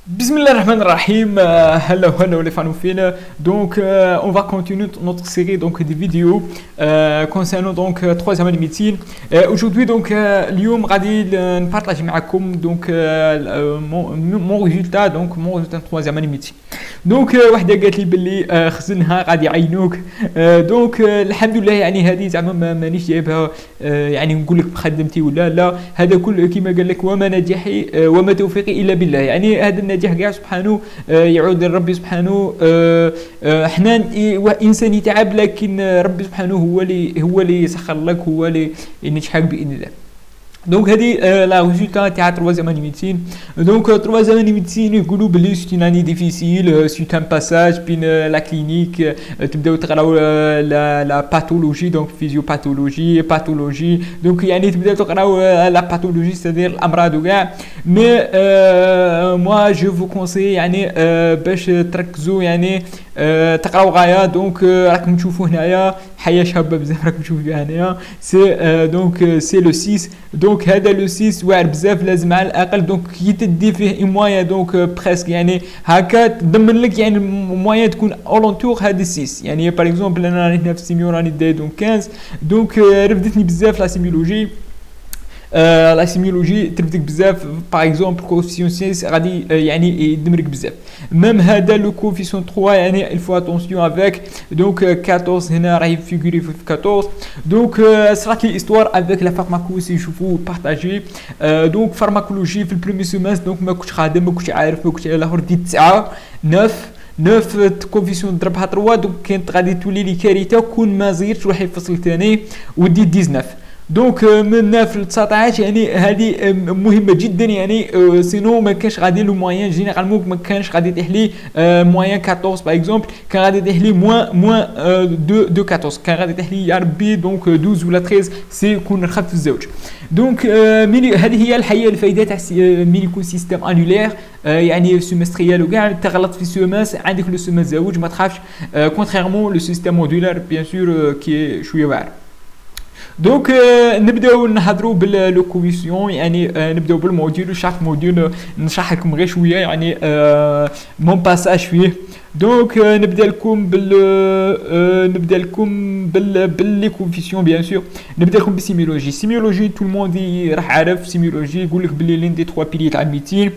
Bismillahirrahmanirrahim. Hello, hello les fans fines. Donc, on va continuer notre série donc des vidéos concernant donc troisième année médecine. Aujourd'hui donc اليوم غادي نبارطاجي معكم donc mon résultat donc mon résultat troisième année médecine. Donc وحده قالت لي باللي خزنها غادي يعينوك. donc الحمد لله يعني هذه زعما مانيش جايبها يعني نقول لك بخدمتي ولا لا، هذا كل كما قال لك وما نجاحي وما توفيقي الا بالله. يعني هذا النجاح كاع سبحانه يعود لربي سبحانه. احنا انسان يتعب لكن ربي سبحانه هو اللي يسخر لك، هو اللي ينجحك باذن الله. Donc هذه لا résultat تاع troisième année médecine. Donc troisième année médecine يقولوا بلي c'est une année difficile, c'est un passage بين la clinique تبداو تقراو la pathologie donc physiopathologie pathologie. donc يعني تبداو تقراو la pathologie c'est-à-dire الامراض وكاع. mais moi je vous conseille يعني باش تركزوا يعني تقراو غايه. دونك راكم تشوفوا هنايا حياه شابه بزاف راكم تشوفوا فيها هنايا سي دونك سي لو 6. دونك هذا لو 6 واعر بزاف، لازم على الاقل دونك كي تدي فيه مويا دونك بريسك يعني هكا تضمن لك يعني مويا تكون اولونتور هذه 6. يعني باغ اكزومبل انا راني هنا في السيميو راني داي دونك 15. دونك رفدتني بزاف لا سيميولوجي. لا سيميولوجي تربدك بزاف باغ اكزومبل كوفيسيون 6 غادي يعني يدمرك بزاف. ميم هذا لو كوفيسيون 3 يعني الفو اتونسيون افيك. دونك 14 هنا راهي فيغوري في 14. دونك صرات لي استوار افيك لا فارماكولوجي شوفوا بارطاجي. دونك فارماكولوجي في البروميي سيمستر دونك ما كنتش خادم ما كنتش عارف ما كنتش الاخر ديت 9 9 كوفيسيون ضربها 3. دونك كانت غادي تولي لي كارثه كون ما زيرتش روحي في الفصل الثاني وديت 19. دونك من 9 ل 19 يعني هذه مهمه جدا يعني سينو ما كانش غادي لو موين جينيرالمون ما كانش غادي يطيح لي موين 14 باغ اكزومبل، كان غادي يطيح لي موان 2 14 كان غادي يطيح لي يا ربي دونك 12 ولا 13 سي يكون رخف في الزوج. دونك هذه هي الحقيقه الفائده تاع مين يكون سيستم انولير يعني سيمستريال وكاع تغلط في سيماس عندك لو سيماس زوج ما تخافش كونتريرمون لو سيستم مودولار بيان سور كي شويه واعر. دونك نبداو نهضروا باللو كوفيسيون يعني نبداو بالموديول شاف موديول نشرح لكم غير شويه يعني مون باساج فيه. دونك نبدا لكم باللي كوفيسيون بيان سور. نبدا لكم بالسيميولوجي. سيميولوجي تو الموند راح عارف سيميولوجي يقول لك باللي لين دي 3 بيلي تاع الميتين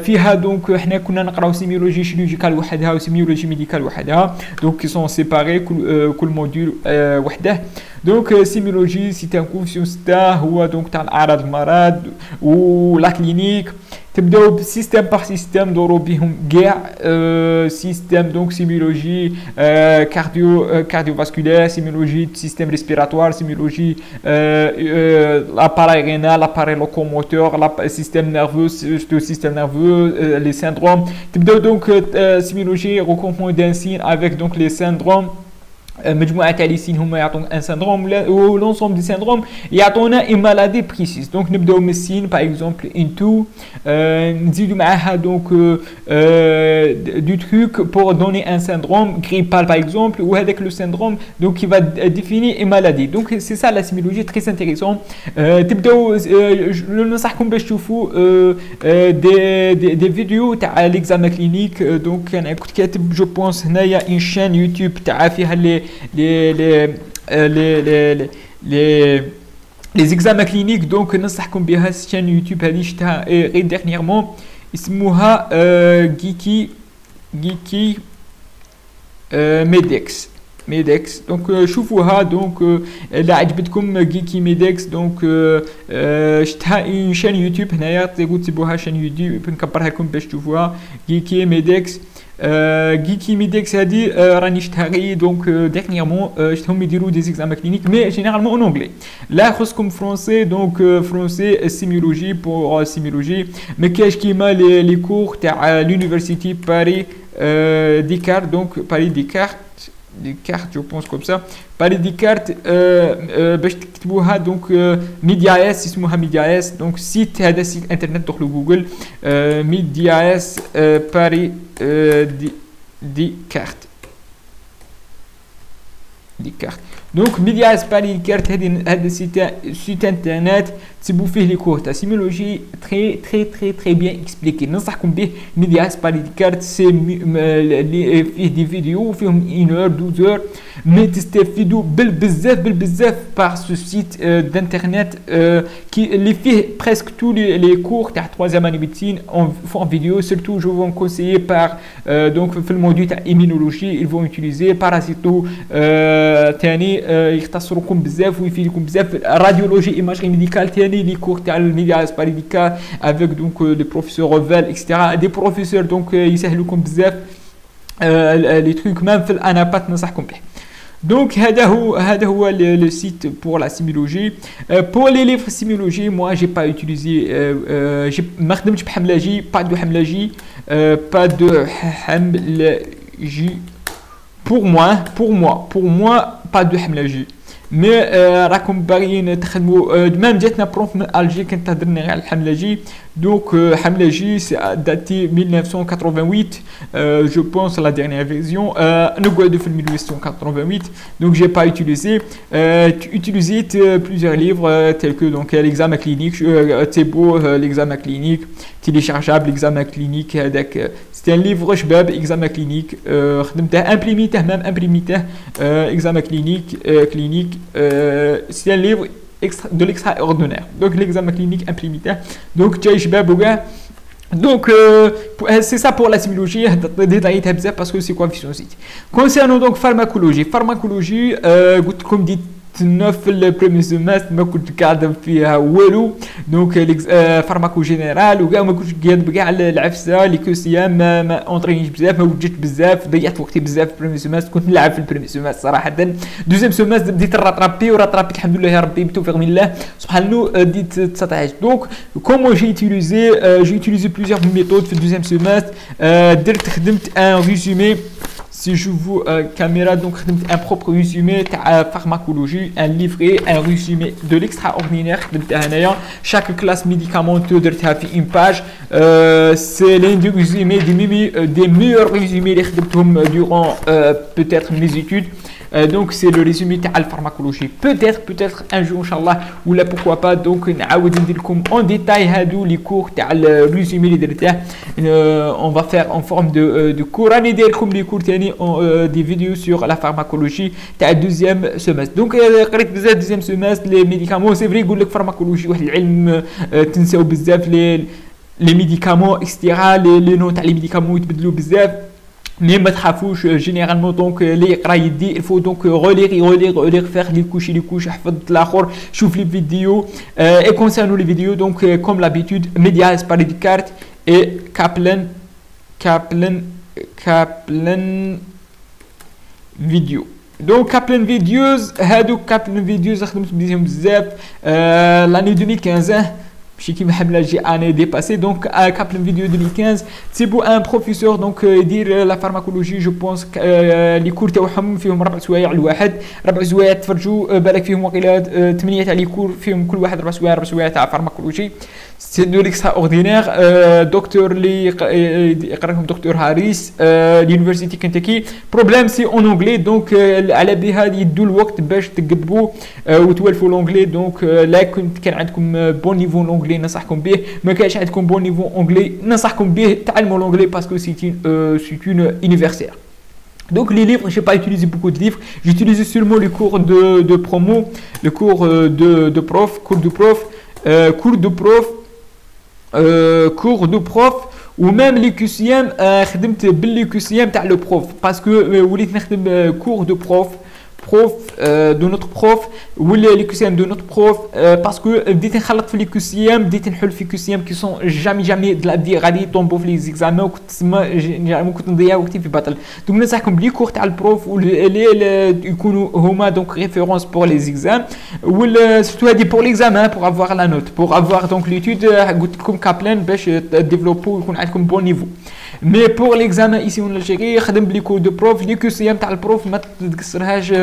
فيها. دونك حنا كنا نقراو سيميولوجي شيرورجيكال وحدها وسيميولوجي ميديكال وحدها. دونك كي سون سيباري كل موديول وحده. دونك سيميولوجي سي ان كوفيسيون 6 هو دونك تاع الاعراض المرض ولا كلينيك. تبداو بسيستم باغ سيستم دورو بهم كاع سيستم. دونك سيميولوجي كارديو فاسكولير، سيميولوجي سيستم ريسبيراتوار، سيميولوجي لاباراي رينال، لاباراي لوكوموتور، سيستم نيرفو سيستم نيرفو لي سيندروم. تبداو دونك سيميولوجي ريكونفون دان سين افيك دونك لي سيندروم. مجموعه تاع لي سين هما يعطونك ان سيندروم و لونسومبل دي سيندروم يعطونا اي مالادي بريسيس. دونك نبداو من السين باغ اكزومبل انتو نزيدو معاها دونك دو تروك بور دوني ان سيندروم غريبال باغ اكزومبل وهذاك لو سيندروم دونك كي فا ديفيني اي مالادي. دونك سي سا لا سيميولوجي تري انتريسون. تبداو ننصحكم باش تشوفوا دي فيديو تاع ليكزامان كلينيك. دونك انا كنت كاتب جو بونس هنايا ان شان يوتيوب تاع فيها les examens cliniques. دونك ننصحكم بها الشان يوتيوب هذه شفتها غير ديرنييرمون اسمها جيكي ميدكس. دونك شوفوها. دونك الا عجبتكم جيكي ميدكس دونك شفتها شان يوتيوب هنايا تقدروا تسيبوها شان يوتيوب نكبرها لكم باش تشوفوها جيكي ميدكس. جيكي ميدكس هذه راني شفتها غير دونك ديرنييرمون شفتهم يديروا دي زيكزام كلينيك مي جينيرالمون اون انجلي. لا خصكم فرونسي. دونك فرونسي سيميولوجي بور سيميولوجي ما كاينش كيما لي كور تاع لونيفرسيتي باري ديكارت. دونك باري ديكارت je pense comme ça باري ديكارت باش تكتبوها. دونك ميديا اس اسمها ميديا اس. دونك سيت هذا سيت انترنت دخلوا جوجل ميديا اس باري ديكارت. دونك ميديا سبالي كارت هذا سيت انترنت تسيبوا فيه لي كور تاع سيميولوجي تري بيان اكسبليكي. ننصحكم به ميديا سبالي كارت سي فيه دي فيديو فيهم 1 اور 12 اور مي تستفيدوا بالبزاف بار سو سيت دانترنت كي اللي فيه presque tous les cours تاع 3e année médecine en vidéo. Surtout je vous conseille par donc في الموديول تاع immunologie ils vont utiliser parasito ثاني يختصركم بزاف ويفيدكم بزاف. راديولوجي ايماجري ميديكال ثاني لي كور تاع الميديا سباليديكا avec donc le professeur Revel etc. des professeurs donc يسهلوكم بزاف لي تروك ميم في الانابات ننصحكم به. Donc, هذا هو le site pour la sémiologie. Pour les livres sémiologie, moi, j'ai pas utilisé, ما خدمتش بحملاجي, pas de حملاجي, pas de حملاجي. Pour moi, pas de حملاجي. مي راكم باغيين تخدموا ميم جاتنا بروف من الجي كانت تهضرنا على الحملاجي. Donc حملاجي سي داتي 1988 je pense la dernière version نقعدوا في 1888. donc j'ai pas utilisé plusieurs livres tels que donc l'examen clinique Thébo l'examen clinique téléchargeable l'examen clinique هذاك c'est un livre شباب examen clinique خدمته impriméته examen clinique c'est un livre de l'extraordinaire. Donc l'examen clinique imprimé. Donc donc c'est ça pour la sémiologie. Détaillé parce que c'est quoi vision site. Concernant donc pharmacologie comme dit في البريمير سيمستر ما كنت قاعد فيها والو. دونك فارماكو جينيرال وكاع ما كنتش قاعد بكاع العفسه لي كوسيام ما اونطرينيش بزاف ما وجدت بزاف ضيعت وقتي بزاف في البريمير سيمستر. كنت نلعب في البريمير سيمستر صراحه. دوزيام سيمستر بديت نراترابي الحمد لله يا ربي بتوفيق من الله سبحانه ديت 19. دونك كومون جي utilisé plusieurs méthodes في الدوزيام سيمستر. درت خدمت ان ريزومي si je vous caméra donc un propre résumé de pharmacologie, un livret, un résumé de l'extraordinaire. Chaque classe médicamenteuse de une page. C'est l'un des résumés des meilleurs résumés durant peut-être mes études. Donc c'est le résumé de la pharmacologie. Peut-être un jour inchallah ou là pourquoi pas. Donc en détail les cours le résumé on va faire en forme de cours. Les cours des vidéos sur la pharmacologie تاع deuxième semestre. Donc قريت بزاف deuxième semestre les médicaments. C'est vrai يقول لك pharmacologie واحد العلم تنساو بزاف les médicaments etc. les noms تاع les médicaments يتبدلوا بزاف. Mais ما تخافوش généralement donc اللي يقرا يدي il faut donc relire faire les couches حفظ الاخر شوف les vidéos. Et concernant les vidéos donc comme l'habitude Medias Paradicart et Kaplan vidéo. Donc Kaplan Videos خدمت بهم بزاف l'année 2015 ماشي كيما حملاجي اني ديباسي. دونك كابلن فيديو 2015 تسيبوا ان بروفيسور دونك يدير لا فارماكولوجي جو بونس لي كور تاعهم فيهم 4 سوايع الواحد 4 سوايع تفرجوا بالك فيهم واقيلا 8 تاع لي كور فيهم كل واحد 4 سوايع تاع فارماكولوجي. سي دو ليكستراوردينير. دكتور اللي يقرا لكم دكتور هاريس ليونيفرسيتي كنتاكي. بروبليم سي اون اونغلي دونك على بها يدوا الوقت باش تقبوا وتولفوا لونغلي. دونك لا كان عندكم بون نيفو لونغلي ننصحكم به. ما كانش عندكم بون نيفو اونغلي ننصحكم به تعلموا لونغلي باسكو سي اون universitaire. Donc les livres, je n'ai pas utilisé beaucoup de livres, j'ai utilisé seulement les cours de promo, les cours de prof, cours de prof ou même les QCM خدمت باللي QCM تاع لو بروف باسكو وليت نخدم cours de prof de notre prof ولا لي QCM de notre prof باسكو بديت نخلط في لي QCM بديت نحل في QCM كي سون جامي د لا دي غادي يطومبو في لي زيكزامان وكنت تسمى كنت نضيع وقتي في باطل. دونك ننصحكم بلي كور تاع البروف اللي يكونوا هما دونك ريفيرونس بور لي زيكزام ولا سورتو هادي بور ليكزامان بور افوار لا نوت بور افوار دونك ليتود قلت لكم كابلان باش ديفلوبو يكون عندكم بون نيفو. مي بور ليكزامان ايسي اون الجيري خدم بلي كور دو بروف لي QCM تاع البروف ما تقصرهاش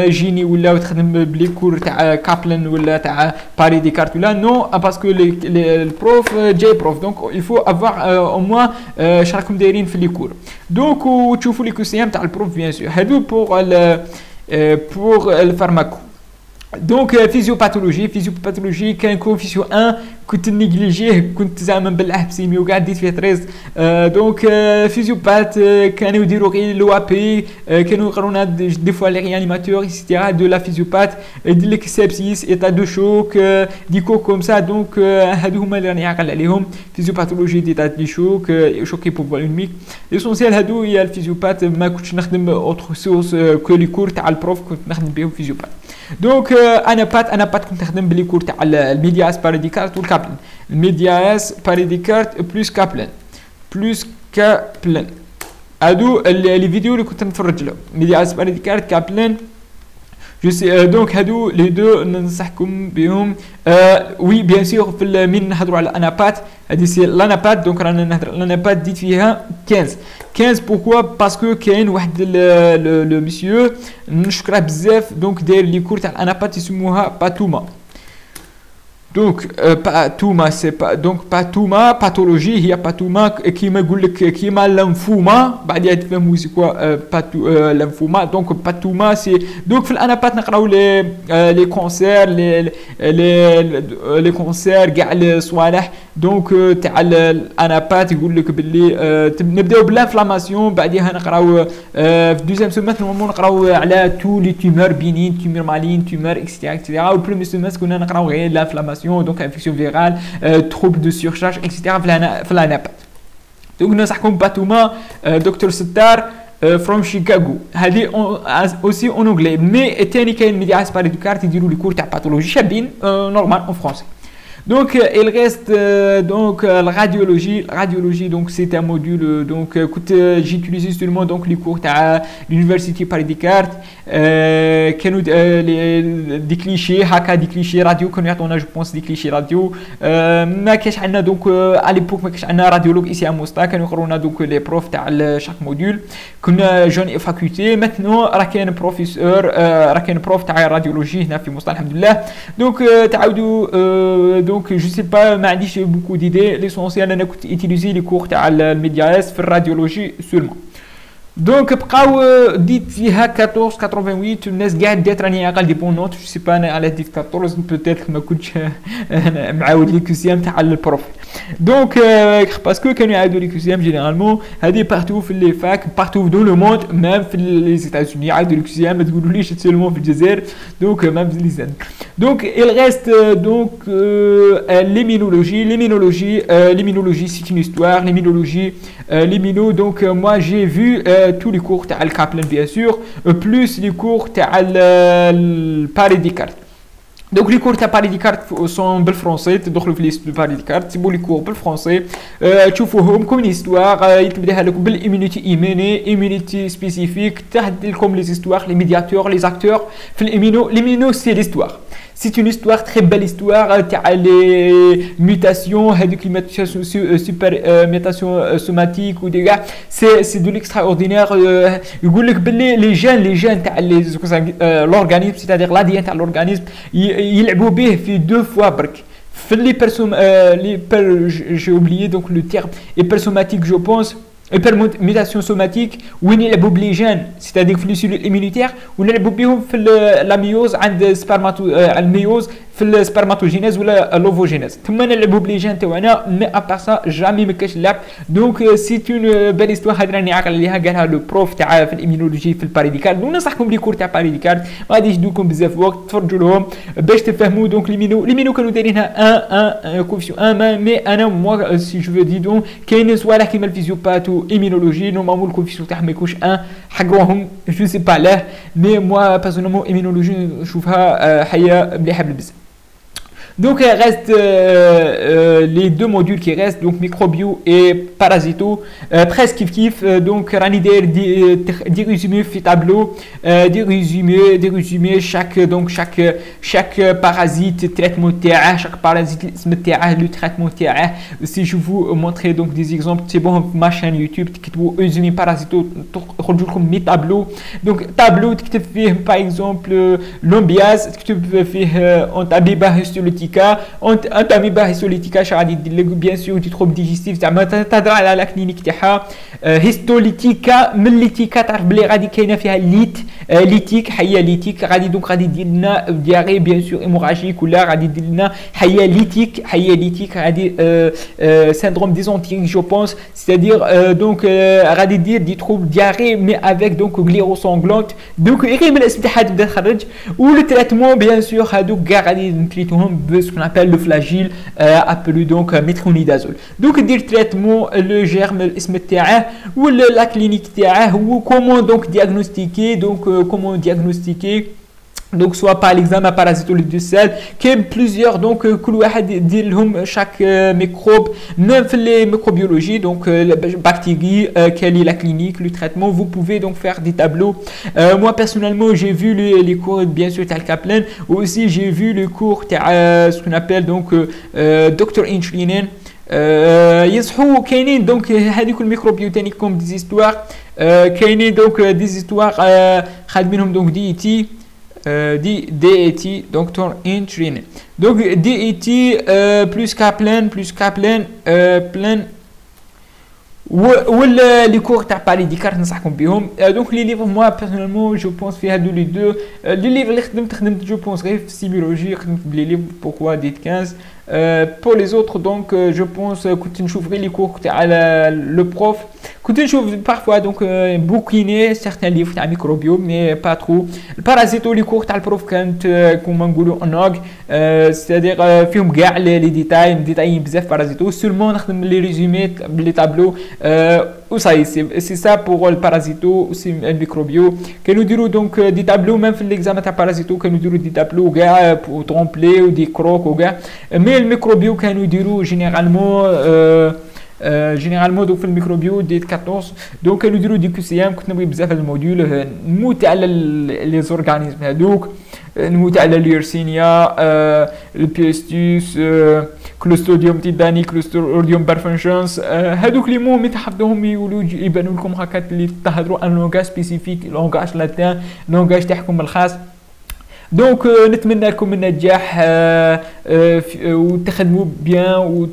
جيني ولا تخدم بلي كور تاع كابلن ولا تاع باري ديكارت ولا نو باسكو البروف جاي بروف دونك الفو افوار او موان شراكم دايرين في لي كور. دونك وتشوفوا لي QCM تاع البروف بيان سور. هادو بور pour le pharmaco. Donc physiopathologie كان كوفيسيو 1 كنت نيجليجيه كنت زعما نبلع بسيمي وكاع ديت فيه طريز دونك فيزيوبات كانوا يديروا غير لو ابي كانوا يقرونا دي فوا لي ريانيماتور اكسيتيرا دو لا فيزيوبات يدير لك سيبسيس ايتا دو شوك ديكو كوم سا دونك هادو هما اللي راني عاقل عليهم فيزيوباثولوجي ديتا دي شوك شوكي بوفوال اونيك ليسونسيال هادو هي الفيزيوبات ما كنتش نخدم اوتر سورس كو لي كور تاع البروف كنت نخدم بهم فيزيوبات دونك انا بات كنت نخدم بلي كور تاع الميدياس باراديكارت والكابلن الميدياس باراديكارت بلوس كابلن هادو لي فيديو اللي كنت نتفرج لهم ميدياس باراديكارت كابلن جو سي دونك هادو لي دو ننصحكم بهم وي بيان سور في من نهضروا على انابات هادي سي لانابات دونك رانا نهضر لانابات ديت فيها 15 بوركوا باسكو كاين واحد لو مسيو نشكره بزاف دونك داير لي كور تاع الانابات يسموها باتوما دونك باتوما سي دونك باتوما باثولوجي هي باتوما كيما يقول لك كيما لانفوما بعدها تفهموا سي كوا لانفوما دونك باتوما سي دونك في الانابات نقراو لي كونسير لي كونسير كاع الصوالح دونك تاع الانابات يقول لك باللي نبداو بالانفلاماسيون بعدها نقراو في دوزيام سيمانس نورمالمون نقراو على تو لي تيمور بينين تيمور مالين تيمور اكسترا والبروميير سيمانس كنا نقراو غير لانفلاماسيون donc infection virale, troubles de surcharge, etc. في العنابات. donc ننصحكم باتوما دكتور ستار from Chicago. هذه aussi en anglais. mais تاني كاين ميدياس باراديكارت يديروا لي كور تاع باثولوجي شابين normal en français. Donc il reste donc la radiologie donc c'est un module donc écoute j'ai utilisé seulement donc les cours à l'université Paris Descartes كانوا des clichés هكا des clichés radio كانوا يعطونا je pense des clichés radio ما كاش عندنا donc à l'époque ما كاش عندنا راديولوج ici à Mostar كانوا يقرونا donc les profs تاع chaque module كنا جون فاكولتي maintenant راه كاين بروفيسور راه كاين بروف تاع راديولوجي هنا في Mostar الحمد لله donc تعاودوا donc je sais pas ما عنديش beaucoup d'idées l'essentiel انا كنت utiliser les cours تاع الميديا اس في الراديولوجي seulement دونك بقاو ديت فيها 14 88 الناس كاع دات راني عاقل دي بون نوت جو سي با انا على ديت 14 بوتيتر ما كنتش معاود لي كوسيام تاع البروف دونك باسكو كانوا يعاودوا لي كوسيام جينيرالمون هذه بارتو في لي فاك بارتو دو لو موند ميم في لي ايتازوني يعاودوا لي كوسيام ما تقولوليش سولمون في الجزائر دونك ميم في لي زاد دونك il reste donc l'immunologie c'est une histoire l'immuno donc moi j'ai vu tous les cours تاع الكابلن bien sûr plus les cours تاع الباري ديكارت Donc les cours تاع باري ديكارت sont بالفرنسي تدخلوا في ليست باري ديكارت تسيبوا لي كور بالفرنسي تشوفوهم كوم ليستوار يتبداها لكم بالإيمونيتي إيمونيتي سبيسيفيك تحدد لكم لي زيستوار لي ميدياتور لي اكتور في الإيمونو سي ليستوار C'est une histoire, très belle histoire, les mutations, les mutations super mutations somatiques ou des gars, c'est de l'extraordinaire. Les gènes, l'organisme, c'est-à-dire l'ADN de l'organisme, ils l'ont fait 2 fois. J'ai oublié donc le terme hypersomatique, je pense. Hypermutation somatique وين يلعبوا بلي جين c'est-à-dire في السيلول immunitaire ونلعبوا بهم في la myose عند الميوز في السبرماتوجينيز ولا اللوفوجينيز ثم نلعبوا بلي جين تاعنا مي ابار سا جامي ما كاش اللعب دونك سي اون بيل استوار هاد راني عاقل عليها قالها لو بروف تاع في الاميونولوجي في الباريديكال وننصحكم لي كور تاع باريديكال ما غاديش يدوكم بزاف وقت تفرجوا لهم باش تفهموا دونك ليمينو كانوا دايرينها 1 كوفيسيون 1 مي انا موا سي جو دي دون كاين صوالح كيما الفيزيوبات وإيمينولوجي نورمالمون الكوفيسيون تاعهم ما يكونش 1 حقروهم جو سي با لاه مي موا بيرسونيلمون إيمينولوجي نشوفها حيه مليحه بزاف Donc il reste les 2 modules qui restent, donc microbio et parasito, presque kiff. Donc rani des résumés fait tableau, des résumés chaque parasite traitement تاعه, chaque parasite le traitement تاعه. Si je vous montrer donc des exemples, c'est bon ma chaîne YouTube تكتبوا résumé parasito تخرج لكم مي tableau. Donc tableau تكتب فيه par exemple l'ambiase تكتب فيه antabiba histolytique انت اميبا هيستوليتيكا غادي يدير لك بيان سور دي تروب ديجيستيف زعما تهضر على لا كلينيك تاعها هيستوليتيكا مليتيكا تعرف بلي غادي كاينه فيها ليت ليتيك حيه ليتيك غادي دونك غادي يدير لنا دياري بيان سور هيموراجيك ولا غادي يدير لنا حيه ليتيك غادي syndrome dysenterique جو بونس c'est-à-dire دونك غادي يدير دي troubles diarrhée mais avec donc glyrosanglante دونك غير من الاسم تاعها تبدا تخرج ولو تريتمون بيان سور هادوك كاع غادي نتريتوهم بسكون ابل لو فلاجيل ابلو دونك ميترونيدازول دونك دير تريتمون لو جيرم الاسم تاعه ولا لا كلينيك تاعه هو كومون دونك دياغنوستيكي دونك كومون دياغنوستيكي donc soit par l'examen parasitologique du sel qu'il y a plusieurs donc كل واحد يدير لهم chaque microbe même les microbiologie donc bactéries quelle est la clinique le traitement vous pouvez donc faire des tableaux moi personnellement j'ai vu les cours bien sûr تاع Kaplan aussi j'ai vu le cours تاع ce qu'on appelle donc Dr Intrinen يصحوا كاينين دونك هذيك الميكروبيوتانيك كوم دي زيستوار كاينين دونك دي زيستوار خادمينهم دونك دي تي DET Dr Intrinen donc DET plus Kaplan plein ولا لي كور تاع باري ديكارت ننصحكم بهم دونك لي ليفر موا بيرسونيلمون جو بونس في هادو لي دو لي ليفر اللي خدمت جو بونس غير في سيميولوجي خدمت بلي ليفر بوركوا ديت 15 pour les autres donc je pense كنت نشوف غير لي كور تاع لو بروف كنت نشوف parfois donc بوكيني certains livres تاع ميكروبيوم مي با ترو البارازيتو لي كور تاع البروف كانت كوما نقولوا انوغ c'est-à-dire فيهم كاع لي ديتاي بزاف بارازيتو سولمون نخدم لي ريزومي لي تابلو وصاي سي سا بور البارازيتو سي الميكروبيو كانوا يديروا دونك دي تابلو ميم في ليكزامان تاع بارازيتو كانوا يديروا دي تابلو كاع بو ترومبلي ودي كروك وكاع مي الميكروبيو كانوا يديروا جينيرالمون دوك في الميكروبيو دي 14 دونك كانوا يديروا دي كو سي ام كنت نبغي بزاف هذا الموديول نموت على لي زورغانيزم هذوك نموت على اليرسينيا البيستيس كلوستوديوم تيداني كلوستوديوم بارفنشانس هذوك لي مو تحفظوهم يبانوا لكم هكا اللي تهضروا ان لونغاج سبيسيفيك لونغاج لاتان لونغاج تاعكم الخاص دونك نتمنى لكم النجاح وتخدموا بيان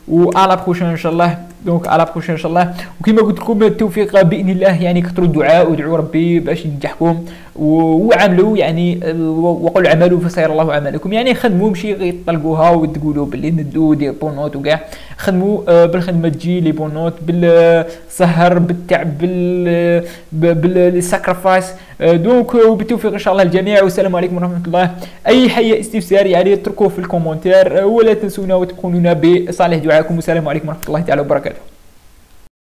و على بروشين ان شاء الله دونك على بروشين ان شاء الله وكما قلت لكم التوفيق باذن الله يعني كثروا الدعاء وادعوا ربي باش ينجحكم وعملوا يعني وقل عملوا فسيرى الله عملكم يعني خدموا ماشي غير تطلقوها وتقولوا باللي ندو دي بونوت وكاع خدموا بالخدمه تجي لي بونوت بالسهر بالتعب بالساكرفايس دونك وبالتوفيق ان شاء الله الجميع والسلام عليكم ورحمه الله اي حاجه استفسار يعني اتركوه في الكومنتير ولا تنسونا وتبقوننا بصالح دعائكم والسلام عليكم ورحمه الله تعالى وبركاته.